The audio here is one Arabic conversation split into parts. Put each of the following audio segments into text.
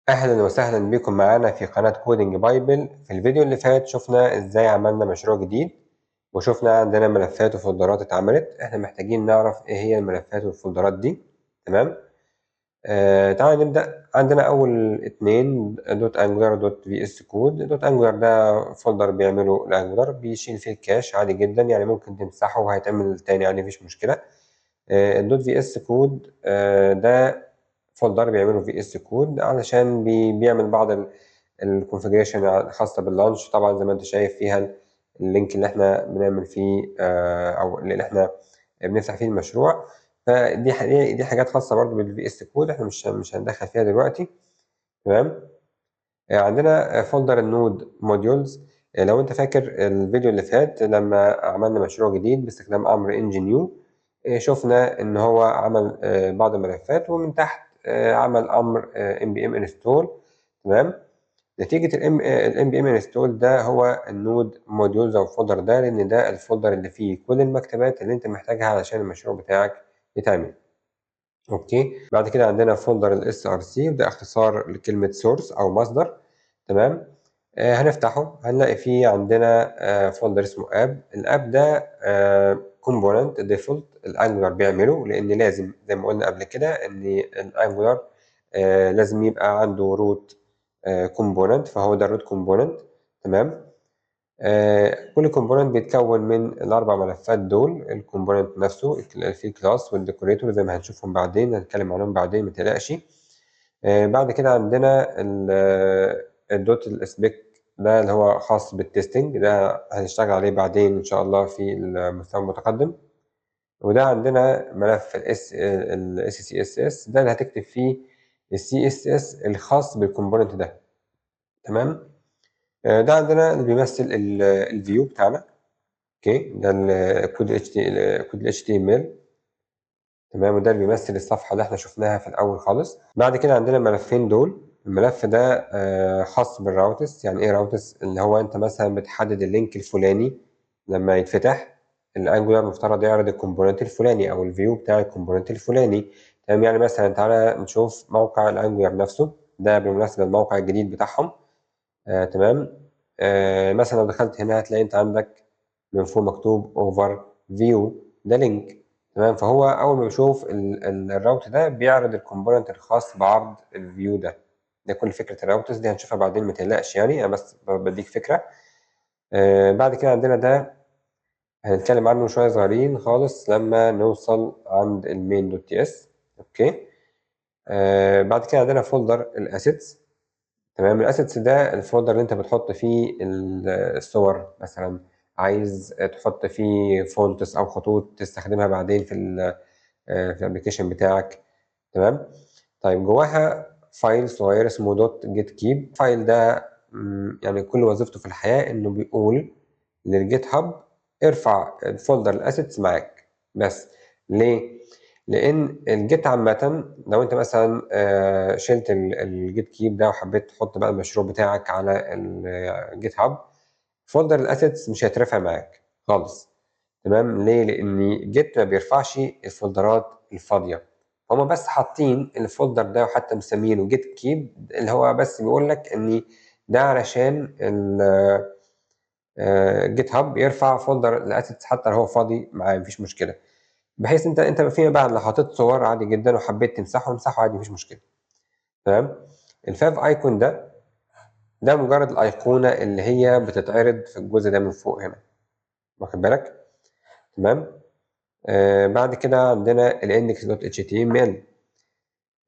أهلا وسهلا بكم معانا في قناة كودينج بايبل. في الفيديو اللي فات شفنا إزاي عملنا مشروع جديد، وشفنا عندنا ملفات وفولدرات اتعملت. إحنا محتاجين نعرف إيه هي الملفات والفولدرات دي. تمام. تعالى نبدأ. عندنا أول اتنين دوت أنجلر دوت في اس كود. دوت أنجلر ده فولدر بيعمله الأنجلر، بيشيل فيه الكاش عادي جدا، يعني ممكن تمسحه وهيتعمل تاني عادي، مفيش مشكلة. الدوت في اس كود ده فولدر بيعمله في اس كود علشان بيعمل بعض الكونفجريشن الخاصة باللانش. طبعا زي ما انت شايف فيها اللينك اللي احنا بنعمل فيه او اللي احنا بنفتح فيه المشروع. فدي دي حاجات خاصة برضو بالفي اس كود، احنا مش هندخل فيها دلوقتي. تمام. عندنا فولدر النود موديولز. لو انت فاكر الفيديو اللي فات لما عملنا مشروع جديد باستخدام امر انجينيو، شفنا ان هو عمل بعض الملفات، ومن تحت عمل امر npm install. تمام. نتيجة ال npm install ده هو النود موديولز او الفولدر ده، لان ده الفولدر اللي فيه كل المكتبات اللي انت محتاجها علشان المشروع بتاعك يتعمل. اوكي. بعد كده عندنا فولدر الاس ار سي، وده اختصار لكلمة سورس او مصدر. تمام. هنفتحه هنلاقي فيه عندنا فولدر اسمه اب. الاب ده كومبوننت ديفولت الانجولار بيعمله، لان لازم زي ما قلنا قبل كده ان الانجولار لازم يبقى عنده روت كومبوننت، فهو ده الروت كومبوننت. تمام. كل كومبوننت بيتكون من الاربع ملفات دول. الكومبوننت نفسه فيه كلاس والديكوريتور زي ما هنشوفهم بعدين، هنتكلم عنهم بعدين متقلقش. بعد كده عندنا الدوت الاسبيك ده اللي هو خاص بالتستنج، ده هنشتغل عليه بعدين ان شاء الله في المستوى المتقدم. وده عندنا ملف الاس سي اس اس، ده اللي هتكتب فيه السي اس اس الخاص بالكومبوننت ده. تمام. ده عندنا اللي بيمثل الفيو بتاعنا. اوكي. ده الكود كود ال HTML. تمام. وده اللي بيمثل الصفحة اللي احنا شفناها في الأول خالص. بعد كده عندنا الملفين دول. الملف ده خاص بالراوتس. يعني ايه راوتس؟ اللي هو انت مثلا بتحدد اللينك الفلاني لما يتفتح الانجولار مفترض يعرض الكومبوننت الفلاني او الفيو بتاع الكومبوننت الفلاني. تمام. يعني مثلا تعالى نشوف موقع الانجولار نفسه، ده بالمناسبة الموقع الجديد بتاعهم. تمام. مثلا لو دخلت هنا هتلاقي انت عندك من فوق مكتوب اوفر فيو، ده لينك. تمام. فهو اول ما بيشوف الراوت ده بيعرض الكومبوننت الخاص بعرض الفيو ده. ده كل فكره الراوتس دي هنشوفها بعدين، ما تقلقش، يعني انا بس بديك فكره. بعد كده عندنا ده هنتكلم عنه شويه صغيرين خالص لما نوصل عند المين دوت تي اس. اوكي. بعد كده عندنا فولدر الاسيتس. تمام. الاسيتس ده الفولدر اللي انت بتحط فيه الصور، مثلا عايز تحط فيه فونتس او خطوط تستخدمها بعدين في الابلكيشن بتاعك. تمام. طيب جواها فايل صغير اسمه دوت جيت كيب. الفايل ده يعني كل وظيفته في الحياة انه بيقول للجيت هاب ارفع الفولدر الاسيتس معاك بس. ليه؟ لان الجيت عامة لو انت مثلا شلت الجيت كيب ده وحبيت تحط بقى المشروع بتاعك على الجيت هاب، فولدر الاسيتس مش هيترفع معاك خالص. تمام. ليه؟ لان جيت ما بيرفعش الفولدرات الفاضيه. هما بس حاطين الفولدر ده وحتى مسمينه جيت كيب، اللي هو بس بيقول لك ان ده علشان جيت هاب يرفع فولدر الاسيتس حتى لو هو فاضي معاه، مفيش مشكله. بحيث انت فيما بعد لو حطيت صور عادي جدا وحبيت تمسحه امسحه عادي، مفيش مشكله. تمام. الفاف ايكون ده مجرد الايقونه اللي هي بتتعرض في الجزء ده من فوق هنا، واخد بالك؟ تمام. بعد كده عندنا الاندكس دوت اتش تي ام ال.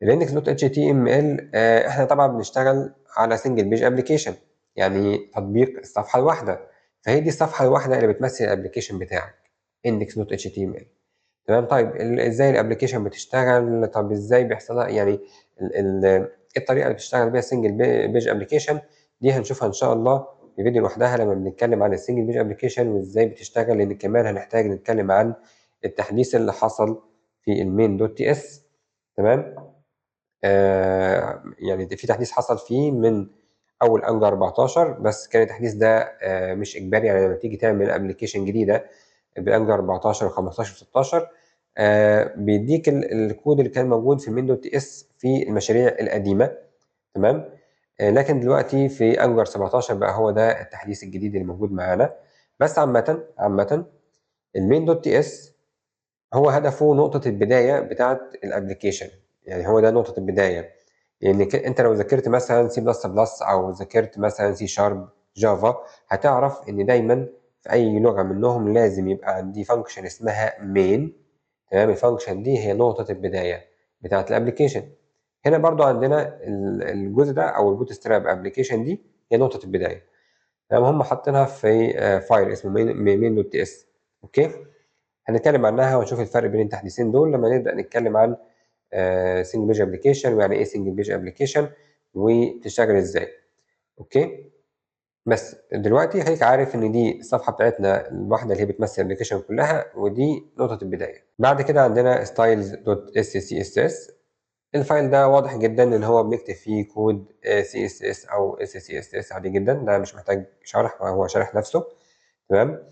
الاندكس دوت اتش تي ام ال احنا طبعا بنشتغل على سنجل بيج ابلكيشن، يعني تطبيق الصفحه الواحده. فهي دي الصفحه الواحده اللي بتمثل الابلكيشن بتاعك، اندكس دوت اتش تي ام ال. تمام. طيب ازاي الابلكيشن بتشتغل؟ طب ازاي بيحصلها يعني ايه الطريقه اللي بتشتغل بيها السنجل بيج ابلكيشن؟ دي هنشوفها ان شاء الله في فيديو لوحدها لما بنتكلم عن السنجل بيج ابلكيشن وازاي بتشتغل، لان كمان هنحتاج نتكلم عن التحديث اللي حصل في المين دوت تي اس. تمام. يعني في تحديث حصل فيه من اول انجل 14، بس كان التحديث ده مش اجباري. يعني لما تيجي تعمل ابلكيشن جديده بانجل 14 و15 و16 بيديك الكود اللي كان موجود في المين دوت تي اس في المشاريع القديمه. تمام. لكن دلوقتي في انجولار 17 بقى هو ده التحديث الجديد اللي موجود معانا. بس عامة المين دوت تي اس هو هدفه نقطة البداية بتاعة الابلكيشن، يعني هو ده نقطة البداية. يعني انت لو ذاكرت مثلا سي بلس بلس او ذاكرت مثلا سي شارب جافا، هتعرف ان دايما في اي لغة منهم لازم يبقى عندي فانكشن اسمها مين. تمام، الفانكشن دي هي نقطة البداية بتاعة الابلكيشن. هنا برضو عندنا الجزء ده او البوت ستراب ابلكيشن دي هي نقطة البداية. تمام، هم حاطينها في فايل اسمه مين دوت تي اس. اوكي، هنتكلم عنها ونشوف الفرق بين التحديثين دول لما نبدأ نتكلم عن سنجل بيج ابلكيشن، ويعني ايه سنجل بيج ابلكيشن وبتشتغل ازاي. اوكي، بس دلوقتي خليك عارف ان دي الصفحه بتاعتنا الواحده اللي هي بتمثل الابلكيشن كلها، ودي نقطه البدايه. بعد كده عندنا styles.scss. الفايل ده واضح جدا ان هو بنكتب فيه كود CSS او SCSS عادي جدا، ده مش محتاج شرح، هو شارح نفسه. تمام،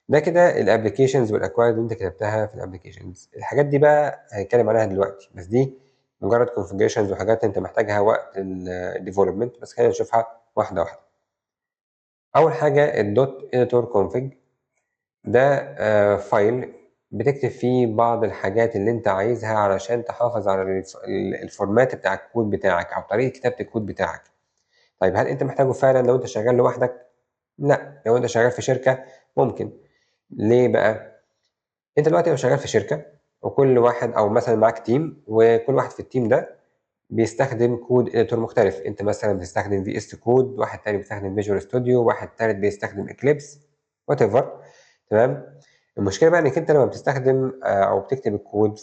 ده كده الابلكيشنز والاكواد اللي انت كتبتها في الابلكيشنز. الحاجات دي بقى هنتكلم عنها دلوقتي، بس دي مجرد كونفيجريشنز وحاجات انت محتاجها وقت الديفلوبمنت، بس خلينا نشوفها واحده واحده. اول حاجه الدوت اديتور كونفيج، ده فايل بتكتب فيه بعض الحاجات اللي انت عايزها علشان تحافظ على الفورمات بتاع الكود بتاعك او طريقه كتابه الكود بتاعك. طيب هل انت محتاجه فعلا لو انت شغال لوحدك؟ لا، لو انت شغال في شركه ممكن. ليه بقى؟ انت دلوقتي لو شغال في شركه وكل واحد او مثلا معاك تيم، وكل واحد في التيم ده بيستخدم كود اديتور مختلف. انت مثلا بتستخدم في اس كود، واحد تاني بيستخدم فيجوال ستوديو، واحد تالت بيستخدم اكليبس، وات ايفر. تمام، المشكله بقى انك انت لما بتستخدم او بتكتب الكود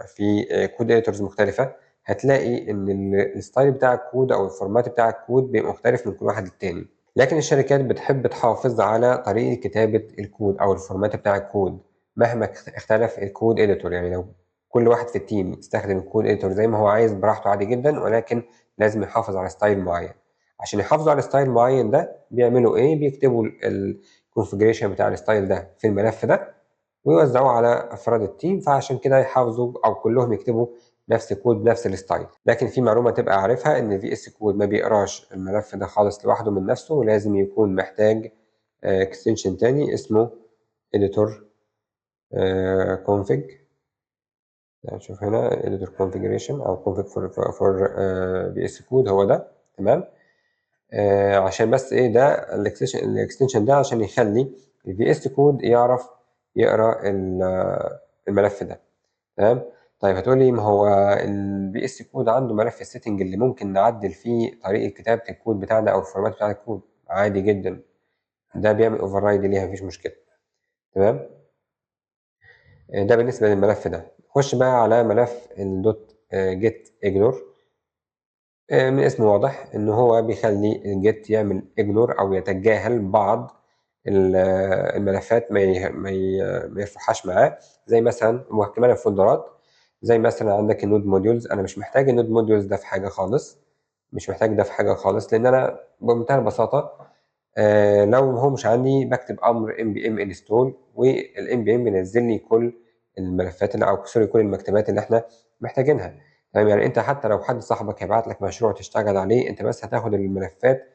في كود اديتورز مختلفه، هتلاقي ان الستايل بتاع الكود او الفورمات بتاع الكود بيبقى مختلف من كل واحد للتاني. لكن الشركات بتحب تحافظ على طريقه كتابه الكود او الفورمات بتاع الكود مهما اختلف الكود اديتور. يعني لو كل واحد في التيم يستخدم الكود اديتور زي ما هو عايز براحته عادي جدا، ولكن لازم يحافظ على ستايل معين. عشان يحافظوا على ستايل معين ده بيعملوا ايه؟ بيكتبوا الكونفجريشن بتاع الستايل ده في الملف ده ويوزعوه على افراد التيم، فعشان كده يحافظوا او كلهم يكتبوا نفس الكود بنفس الستايل. لكن في معلومه تبقى عارفها ان في اس كود ما بيقراش الملف ده خالص لوحده من نفسه، ولازم يكون محتاج اكستنشن تاني اسمه editor config. نشوف هنا editor configuration او config for VS Code، هو ده. تمام، عشان بس ايه ده الاكستنشن ده عشان يخلي ال VS Code يعرف يقرا الملف ده. تمام، طيب هتقولي ما هو ال VS Code عنده ملف السيتنج اللي ممكن نعدل فيه طريقة كتابة الكود بتاعنا او الفورمات بتاع الكود. عادي جدا، ده بيعمل اوفر رايد ليها، مفيش مشكلة. تمام، ده بالنسبة للملف ده. نخش بقى على ملف الدوت جيت اجنور. من اسمه واضح ان هو بيخلي الجيت يعمل اجنور او يتجاهل بعض الملفات، ما يرفعهاش معاه، زي مثلا وكمان الفولدرات. زي مثلا عندك النود موديولز، انا مش محتاج النود موديولز ده في حاجه خالص، مش محتاج ده في حاجه خالص، لان انا بمنتهى البساطه لو هو مش عندي بكتب امر npm install، والnpm بينزل لي كل الملفات اللي او سوري كل المكتبات اللي احنا محتاجينها. تمام، يعني انت حتى لو حد صاحبك هيبعت لك مشروع تشتغل عليه، انت بس هتاخد الملفات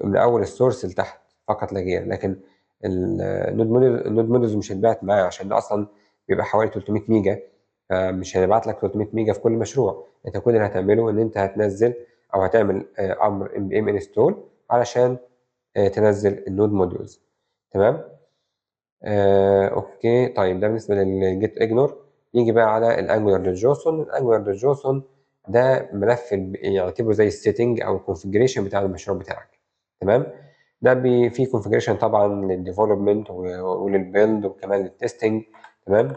من اول السورس لتحت فقط لا غير. لكن النود موديلز مش هيتبعت معاه، عشان ده اصلا بيبقى حوالي 300 ميجا، فمش هيبعت لك 300 ميجا في كل مشروع. انت كل اللي هتعمله ان انت هتنزل او هتعمل امر npm install علشان تنزل النود موديولز. تمام، اوكي. طيب ده بالنسبه للجيت اجنور. نيجي بقى على الانجولار للجوسون. الانجولار للجوسون ده ملف يعتبره زي السيتنج او الكونفجريشن بتاع المشروع بتاعك. تمام، ده فيه كونفجريشن طبعا للديفلوبمنت وللبيلد وكمان للتستنج. تمام،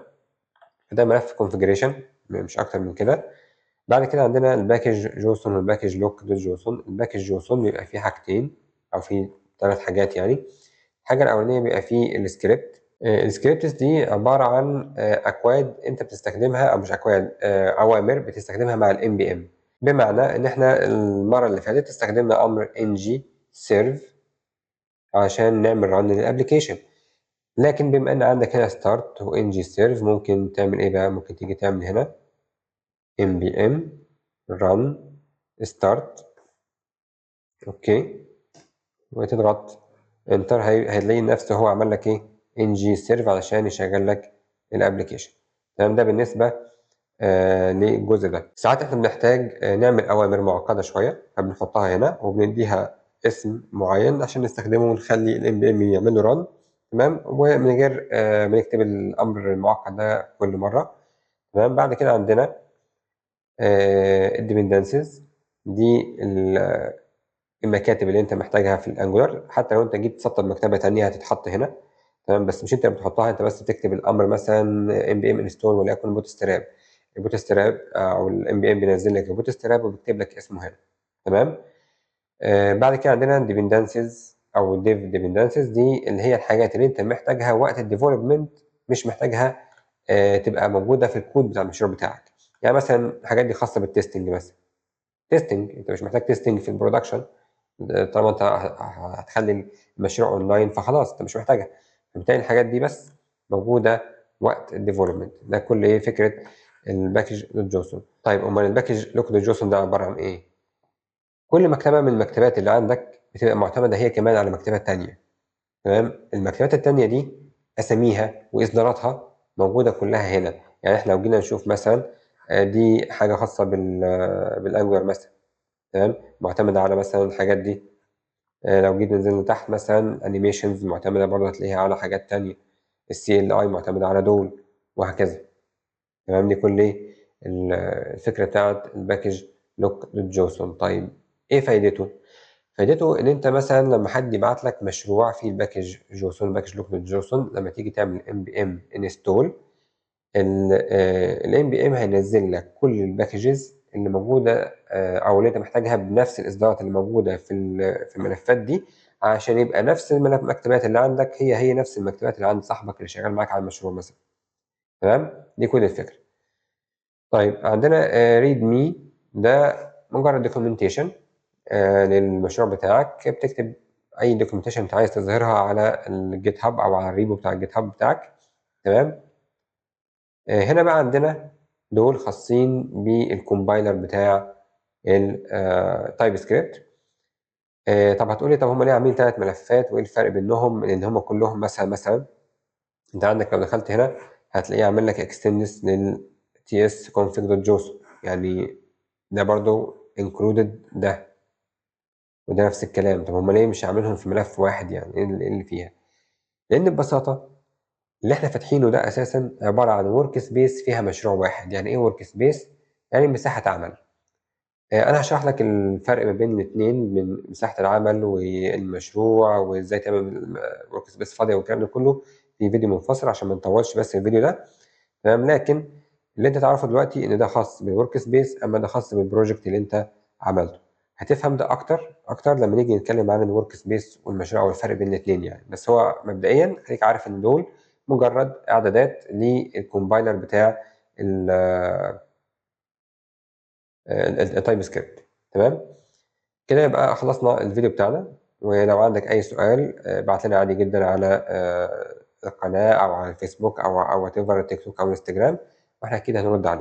ده ملف كونفجريشن مش اكتر من كده. بعد كده عندنا الباكج جوسون والباكج لوك دوت جوسون. الباكج جوسون بيبقى فيه حاجتين او فيه 3 حاجات يعني. الحاجه الاولانيه بيبقى فيه السكريبت. السكريبتس دي عباره عن اكواد انت بتستخدمها، او مش اكواد، اوامر بتستخدمها مع الام بي ام. بمعنى ان احنا المره اللي فاتت استخدمنا امر ng serve عشان نعمل رن للابلكيشن. لكن بما ان عندك هنا start و ng serve، ممكن تعمل ايه بقى؟ ممكن تيجي تعمل هنا npm run start اوكي وتضغط انتر هتلاقي نفسه هو عمل لك ايه ng serve علشان يشغل لك الابلكيشن. تمام، ده بالنسبه للجزء ده. ساعات احنا بنحتاج نعمل اوامر معقده شويه فبنحطها هنا وبنديها اسم معين عشان نستخدمه ونخلي الام بي ام يعمل له ران. تمام، ومن غير ما نكتب الامر المعقد ده كل مره. تمام، بعد كده عندنا الديبندنسز دي المكاتب اللي انت محتاجها في الانجولار. حتى لو انت جيت تسطب مكتبه ثانيه هتتحط هنا. تمام، بس مش انت اللي بتحطها، انت بس بتكتب الامر مثلا npm install وليكن بوتستراب. البوتستراب او الام بي ام بينزل لك البوتستراب وبيكتب لك اسمه هنا. تمام، بعد كده عندنا ديبندنسز او ديف ديبندنسز دي اللي هي الحاجات اللي انت محتاجها وقت الديفلوبمنت، مش محتاجها تبقى موجوده في الكود بتاع المشروع بتاعك. يعني مثلا الحاجات دي خاصه بالتستنج بس. تيستنج انت مش محتاج تيستنج في البرودكشن، طالما انت هتخلي المشروع اونلاين فخلاص انت مش محتاجها. فبالتالي الحاجات دي بس موجوده وقت الديفلوبمنت. ده كل ايه فكره الباكج دوت جوسون. طيب امال الباكج لوك دوت جوسون ده عباره عن ايه؟ كل مكتبه من المكتبات اللي عندك بتبقى معتمده هي كمان على مكتبه تانية. تمام، المكتبات التانية دي اساميها واصداراتها موجوده كلها هنا. يعني احنا لو جينا نشوف مثلا دي حاجه خاصه بالانجولار مثلا. تمام، معتمده على مثلا الحاجات دي. لو جيت نزلنا تحت مثلا انيميشنز معتمده برضه هتلاقيها على حاجات تانية. السي ال اي معتمده على دول وهكذا. تمام، دي كل ايه الفكره بتاعت الباكج لوك دوت جوسون. طيب ايه فايدته؟ فايدته ان انت مثلا لما حد يبعت لك مشروع فيه الباكج جوسون باكج لوك دوت جوسون، لما تيجي تعمل ام بي ام انستول الام بي ام هينزل لك كل الباكجز اللي موجوده او اللي انت محتاجها بنفس الاصدارات اللي موجوده في الملفات دي، عشان يبقى نفس المكتبات اللي عندك هي نفس المكتبات اللي عند صاحبك اللي شغال معاك على المشروع مثلا. تمام، دي كل الفكره. طيب عندنا ريد مي، ده مجرد دوكيومنتيشن للمشروع بتاعك. بتكتب اي دوكيومنتيشن انت عايز تظهرها على الجيت هاب او على الريبو بتاع الجيت هاب بتاعك. تمام، هنا بقى عندنا دول خاصين بالكومبايلر بتاع التايب سكريبت. طب هتقولي طب هم ليه عاملين 3 ملفات وايه الفرق بينهم؟ لان هم كلهم مثلا انت عندك لو دخلت هنا هتلاقيه عامل لك اكستندس لل tsconfig.json، يعني ده برضو انكلودد ده وده نفس الكلام. طب هم ليه مش عاملهم في ملف واحد؟ يعني ايه اللي فيها؟ لان ببساطه اللي احنا فاتحينه ده اساسا عباره عن ورك سبيس فيها مشروع واحد. يعني ايه ورك سبيس؟ يعني مساحه عمل. انا هشرح لك الفرق ما بين الاثنين، من مساحه العمل والمشروع وازاي تعمل ورك سبيس فاضيه والكلام ده كله في فيديو منفصل عشان ما نطولش بس الفيديو ده. تمام، لكن اللي انت تعرفه دلوقتي ان ده خاص بالورك سبيس، اما ده خاص بالبروجكت اللي انت عملته. هتفهم ده اكتر لما نيجي نتكلم عن الورك سبيس والمشروع والفرق بين الاثنين يعني. بس هو مبدئيا خليك عارف ان دول مجرد اعدادات للكومبايلر بتاع التايب سكريبت. تمام، كده يبقى خلصنا الفيديو بتاعنا. ولو عندك اي سؤال ابعت لنا عادي جدا على القناة او على الفيسبوك او وات ايفر، التيك توك او الانستجرام، واحنا اكيد هنرد عليك.